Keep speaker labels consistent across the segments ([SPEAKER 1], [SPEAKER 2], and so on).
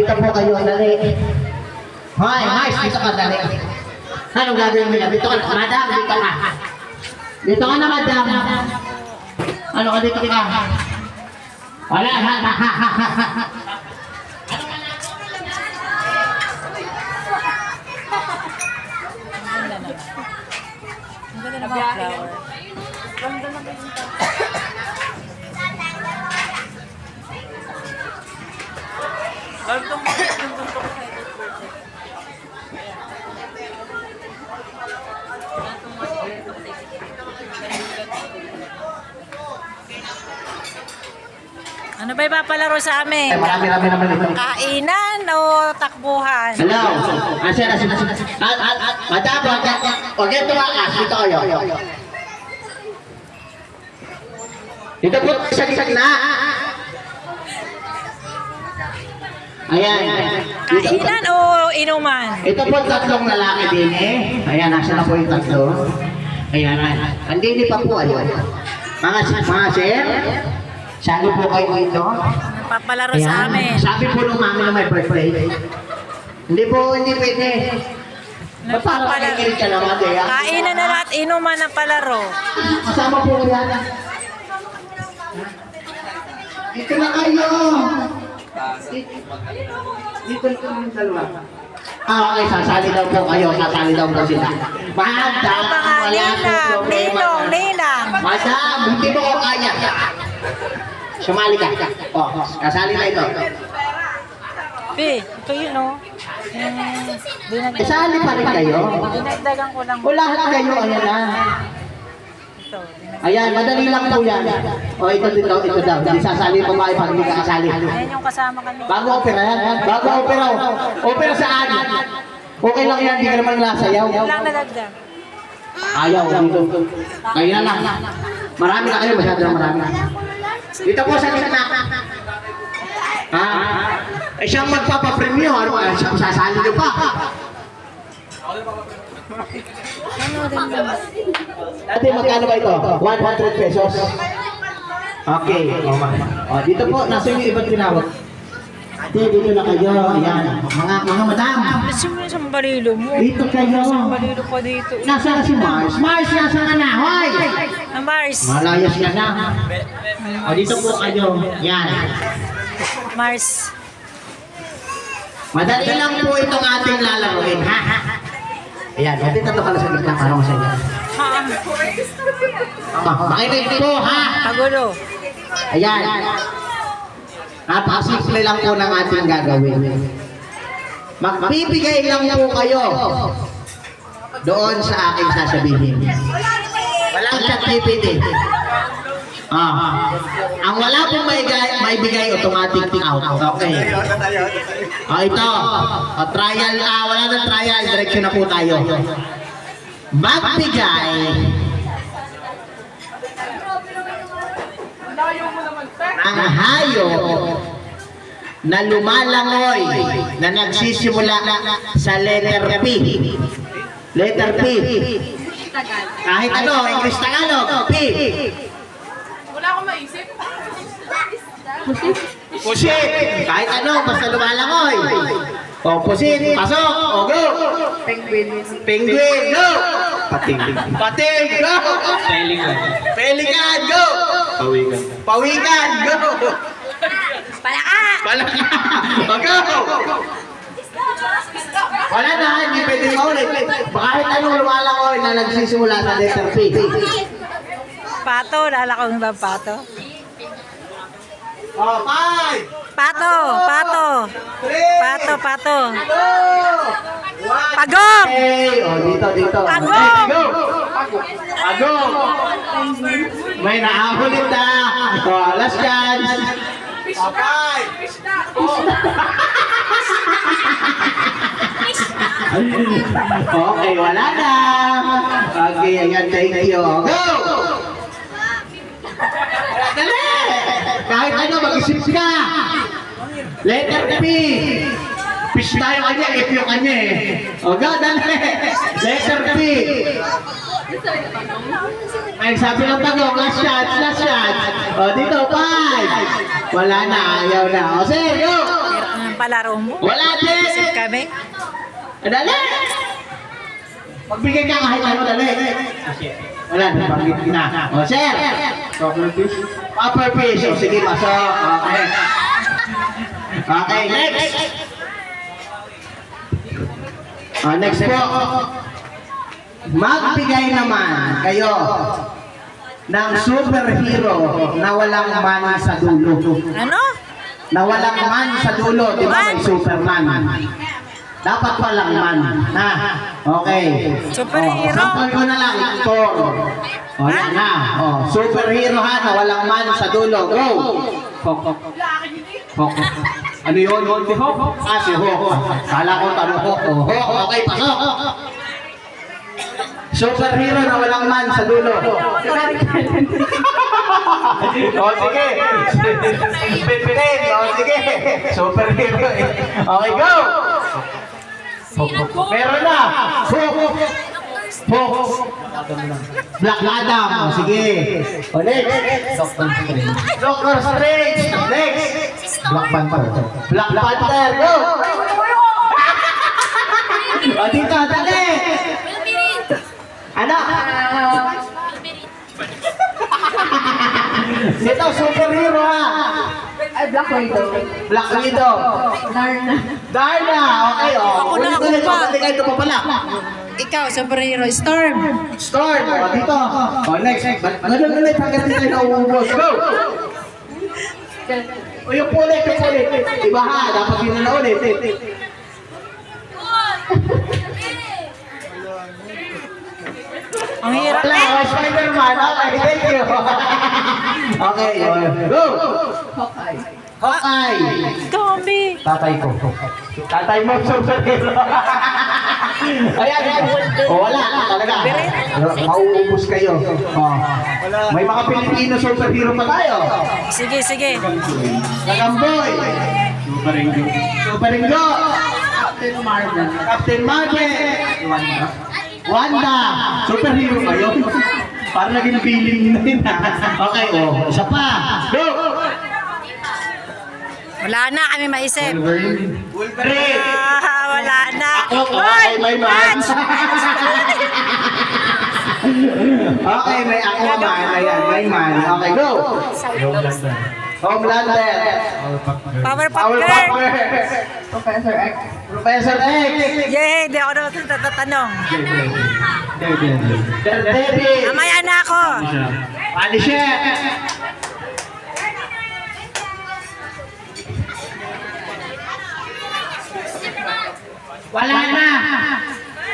[SPEAKER 1] dito po kayo, dali. Hoy, Mars, dito ka, dali. Anong gagawin mo yan? Dito ka, madam, dito ka. Dito ka na, madam. Ano ka dito ka? Wala, ha.
[SPEAKER 2] Ang ganda ng mga flower. Ano ba ipapalaro sa amin?
[SPEAKER 1] Ay, marami naman ito.
[SPEAKER 2] Kainan o takbuhan?
[SPEAKER 1] Hello. Asin. Madam, huwag yan tumakas. Dito kayo. Dito po sa gitna. Ayan.
[SPEAKER 2] Kainan o inuman?
[SPEAKER 1] Ito po tatlong lalaki din eh. Ayan, nasa na po yung tatlo. Ayan, andini pa po ayun. Mga sir, saan po kayo dito?
[SPEAKER 2] Papalaro sa amin.
[SPEAKER 1] Sabi po nung mami na may birthday. Hindi pwede. Ba't parang nakikinig ka naman kaya?
[SPEAKER 2] Kainan na lahat, inuman na palaro.
[SPEAKER 1] Kasama po yan. Dito na kayo. Dito na kami dalawa. Okay, sasali daw po kayo. Sasali daw po sila. Madam, wala po problema.
[SPEAKER 2] Ninang.
[SPEAKER 1] Madam, hindi mo ko kaya. Sumali ka. Oh, kasali na ito.
[SPEAKER 2] Be, ito yun o.
[SPEAKER 1] Kasali pa rin kayo.
[SPEAKER 2] Dinagdagan ko lang.
[SPEAKER 1] O lahat kayo, ayan na.
[SPEAKER 2] Ito.
[SPEAKER 1] Ayan, madali lang po yan. O ito daw. Hindi sasali po kayo pag hindi ka kasali.
[SPEAKER 2] Ayan yung kasama kami.
[SPEAKER 1] Bago opera yan. Bago opera. Opera saan? Okay lang yan, hindi ka naman nasayaw.
[SPEAKER 2] Yan lang nadagdag.
[SPEAKER 1] Ayaw, dito. Kayo na lang. Marami na kayo, masyado na marami. Dito po sa gitna. Eh siyang magpapapremyo, ano ba? Siyang sasali niyo pa.
[SPEAKER 2] Ano din ba?
[SPEAKER 1] Dati magkano ba ito? 100 pesos. Okay. O, dito po, nasa yung ibang tinawag. Dito na kayo. Ayan. Mga madam.
[SPEAKER 2] Kasi mo yung sambalilo mo.
[SPEAKER 1] Dito kayo.
[SPEAKER 2] Sambalilo pa dito.
[SPEAKER 1] Nasaan si Mars? Mars, nasa ka na? Hoy!
[SPEAKER 2] Ang Mars.
[SPEAKER 1] Malayas ka na. O, dito po kayo. Yan.
[SPEAKER 2] Mars.
[SPEAKER 1] Madali lang po itong ating lalaroin. Ha? Ayan, dito ka lang sa gitna. Parang masaya. Makinig po, ha?
[SPEAKER 2] Pagulo.
[SPEAKER 1] Ayan. Napakasimple lang po ng ating gagawin. Magbibigay lang po kayo doon sa aking sasabihin. Walang chat-GPT. Ang wala pong maibigay automatic out. Okay. Ito. Trial. Wala na trial. Diretso na po tayo. Magbigay ang hayop na lumalangoy na nagsisimula sa letter P. Letter P. Kahit ano, English Tagalog, P.
[SPEAKER 3] Wala akong maisip.
[SPEAKER 1] Pusit. Kahit ano, basta lumalangoy. O, pusit. Pasok. O, go.
[SPEAKER 3] Penguin.
[SPEAKER 1] Penguin. Go. Pating. Pating. Go.
[SPEAKER 4] Pelikan.
[SPEAKER 1] Pelikan. Go.
[SPEAKER 4] Pawikan.
[SPEAKER 1] Pawikan. Go.
[SPEAKER 2] Palaka!
[SPEAKER 1] Palaka. O, go. Wala na, hindi pwede maulit. Kahit anong lumalangoy na nagsisimula sa letter P.
[SPEAKER 2] Pato, lalakaw ng bang pato?
[SPEAKER 1] O, 5,
[SPEAKER 2] Pato, pato.
[SPEAKER 1] 3,
[SPEAKER 2] Pato.
[SPEAKER 1] 2, 1.
[SPEAKER 2] Pagong!
[SPEAKER 1] Okay. O, dito.
[SPEAKER 2] Pagong!
[SPEAKER 1] Go. Pagong. May naahulit na. O, last chance. O, 5. Okay, wala na. Okay, ayan, thank you. Go! Dali! Kahit ano, mag-isip ka. Letter P. Fish tayo kanya, if yung kanya eh. O, go, dali. Letter P. Ay, sabi ng Pagong, last shot. O, dito, 5. Wala na, ayaw na. O, sige, go!
[SPEAKER 2] palaro mo.
[SPEAKER 1] Wala din!
[SPEAKER 2] Isip kami.
[SPEAKER 1] Dali! Magbigay ka kahit ano, dali. Wala, nabanggit na. O, sir! Upper fish. O, sige, pasok. Okay. Okay, next! Next po. Magbigay naman kayo ng superhero na walang man sa dulo.
[SPEAKER 2] Ano?
[SPEAKER 1] Na walang man sa dulo. Di ba may Superman? Dapat walang man. Ha? Okay.
[SPEAKER 2] Superhero?
[SPEAKER 1] Sample ko na lang. Ito. O, yan na. O, superhero ha na walang man sa dulo. Go! Hok. Ano yun? Si Hok? Ah, si Hok. Kala ko tanong Hok. O, Hok. Okay, pasok. Superhero na walang man sa dulo. O, sige. Pipilin. O, sige. Superhero eh. Okay, go! Meron na. Hok. Black Adam. O, sige. O, next. Doctor Strange. Next. Black Panther. Black Panther. Go! O, dito. Dali. Ano? Dito, superhero ha.
[SPEAKER 3] Ay, Black Widow.
[SPEAKER 1] Black Widow.
[SPEAKER 3] Darna.
[SPEAKER 1] Darna. Okay, o.
[SPEAKER 2] Ako na, ako
[SPEAKER 1] Ulit,
[SPEAKER 2] pa.
[SPEAKER 1] ulit, ito pa pala.
[SPEAKER 2] Ikaw, superhero, Storm.
[SPEAKER 1] Storm. O, dito. O, next. Ganun ulit hanggang dito na uubos. Go! O, yung pulit. Iba ha. Dapat yun na ulit.
[SPEAKER 2] Ang hirap
[SPEAKER 1] Wala.
[SPEAKER 2] eh.
[SPEAKER 1] O, Spider-Man. Okay, thank you. Okay, go!
[SPEAKER 3] Hawkeye.
[SPEAKER 1] Hawkeye.
[SPEAKER 2] Tommy.
[SPEAKER 1] Tatay ko. Tatay mo, superhero. Ayan. O, wala. Talaga. Mauubos kayo. O. May mga Pilipino superhero pa tayo.
[SPEAKER 2] Sige.
[SPEAKER 1] Nagamboy. Superhero.
[SPEAKER 3] Captain Marvel.
[SPEAKER 1] Captain Marvel. Wanda. Superhero kayo. Parang naging feeling na yun. Okay, o. Isa pa. Go!
[SPEAKER 2] Wala na kami maisip.
[SPEAKER 1] Wolverine.
[SPEAKER 2] Wala na.
[SPEAKER 1] Ako,
[SPEAKER 2] Hoy!
[SPEAKER 1] may man. Okay, may ako man. Ayan, may man. Okay, go. Homelander.
[SPEAKER 2] Powerpuff Girl.
[SPEAKER 1] Powerpuff.
[SPEAKER 3] Professor X.
[SPEAKER 1] Professor X.
[SPEAKER 2] Yay, di ako naman tatanong.
[SPEAKER 1] Daredevil.
[SPEAKER 2] Mamaya na ako.
[SPEAKER 1] Punisher. Wala na.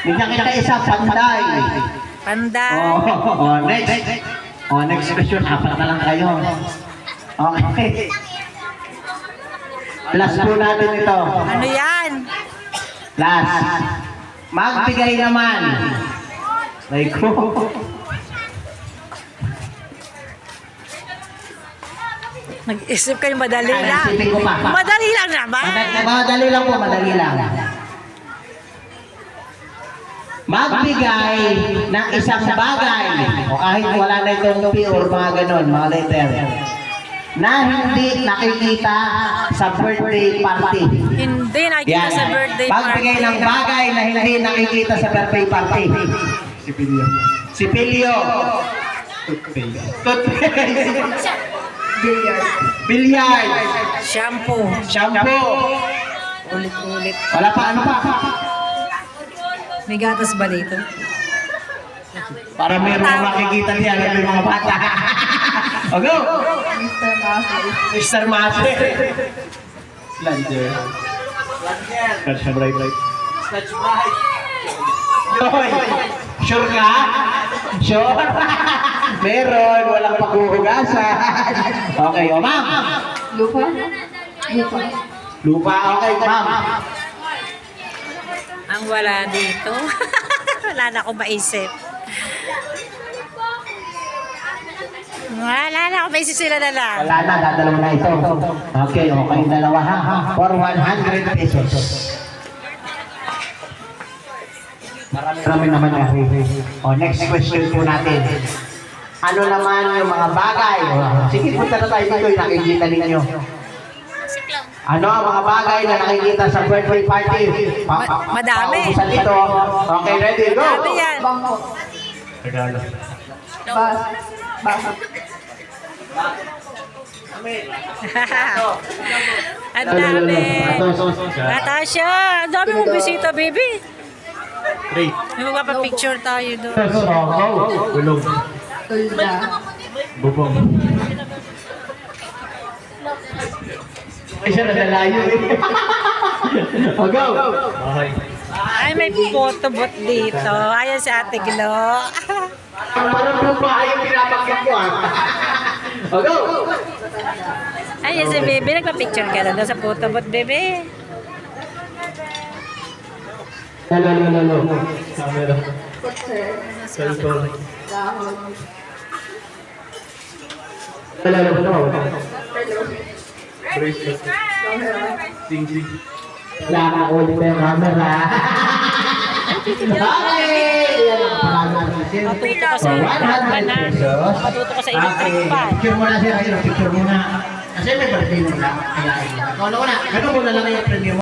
[SPEAKER 1] Bigyan kita isa, Panday.
[SPEAKER 2] Panday.
[SPEAKER 1] Next question. Apat na lang kayo. Okay. Last po natin ito.
[SPEAKER 2] Ano yan?
[SPEAKER 1] Last. Magbigay naman. Like ko.
[SPEAKER 2] Nag-isip kayo madali lang.
[SPEAKER 1] Isipin ko pa.
[SPEAKER 2] Madali lang naman.
[SPEAKER 1] Madali lang po, madali lang. Magbigay ng isang bagay o kahit wala na itong P or mga ganon, mga letter na hindi nakikita sa birthday party.
[SPEAKER 2] Hindi nakikita sa birthday party.
[SPEAKER 1] Magbigay ng bagay na hindi nakikita sa birthday party. Sipilyo. Toothpaste. Billiard.
[SPEAKER 2] Shampoo. Ulit-ulit.
[SPEAKER 1] Wala pa, ano pa?
[SPEAKER 2] May gatas ba dito?
[SPEAKER 1] Para meron makikita niya ng mga bata. O, go!
[SPEAKER 3] Mr. Master.
[SPEAKER 1] Mr. Master.
[SPEAKER 4] Lander. Catch and right.
[SPEAKER 1] That's right. Yoy! Sure ka? Sure? Meron, walang paghuhugasan. Okay, o ma'am.
[SPEAKER 3] Lupa.
[SPEAKER 1] Lupa, okay, ma'am.
[SPEAKER 2] Ang wala dito. Wala na akong maisip. Wala na akong maisip, sila na lang.
[SPEAKER 1] Wala na, dadalawa na ito. Okay, okay, dalawa ha. For 100 pesos. Marami naman na. O, next question po natin. Ano naman yung mga bagay? Sige, punta na tayo dito, yung nakikita ninyo. Ano ang mga bagay na nakikita sa birthday party?
[SPEAKER 2] Madami.
[SPEAKER 1] Paubusan ito. Okay, ready, go!
[SPEAKER 2] Sabi yan.
[SPEAKER 3] Bangko.
[SPEAKER 4] Tagalog.
[SPEAKER 3] Bus. Bus.
[SPEAKER 2] Ang dami. Natasha, ang dami mong bisita, baby.
[SPEAKER 4] Ray.
[SPEAKER 2] May magpapapicture tayo doon.
[SPEAKER 4] Gulong.
[SPEAKER 3] Tulda.
[SPEAKER 4] Bubong.
[SPEAKER 1] Ay, siya nalalayo eh. O, go!
[SPEAKER 4] Bahay.
[SPEAKER 2] Ay, may photo booth dito. Ayan si Ate Glo.
[SPEAKER 1] Parang babae yung pinapakyat ko ah. O, go!
[SPEAKER 2] Ayan si baby. Nagpa-picture ka na doon sa photo booth, baby.
[SPEAKER 1] Lalo.
[SPEAKER 4] Camera.
[SPEAKER 3] Kotse.
[SPEAKER 4] Cellphone.
[SPEAKER 3] Dahon.
[SPEAKER 1] Lalo.
[SPEAKER 4] Bracelet.
[SPEAKER 3] Camera.
[SPEAKER 4] Sing-sing.
[SPEAKER 1] Wala ka ulit na yung camera. Okay! Yan ang pangalan natin.
[SPEAKER 2] Matuto ka sa
[SPEAKER 1] For
[SPEAKER 2] electric
[SPEAKER 1] 100
[SPEAKER 2] fan, ha?
[SPEAKER 1] pesos.
[SPEAKER 2] Matuto ka sa electric
[SPEAKER 1] Okay.
[SPEAKER 2] fan.
[SPEAKER 1] Picture muna sir. Picture muna. Kasi may birthday mo lang. Kaya, ano muna? Ano muna lang yung premium mo?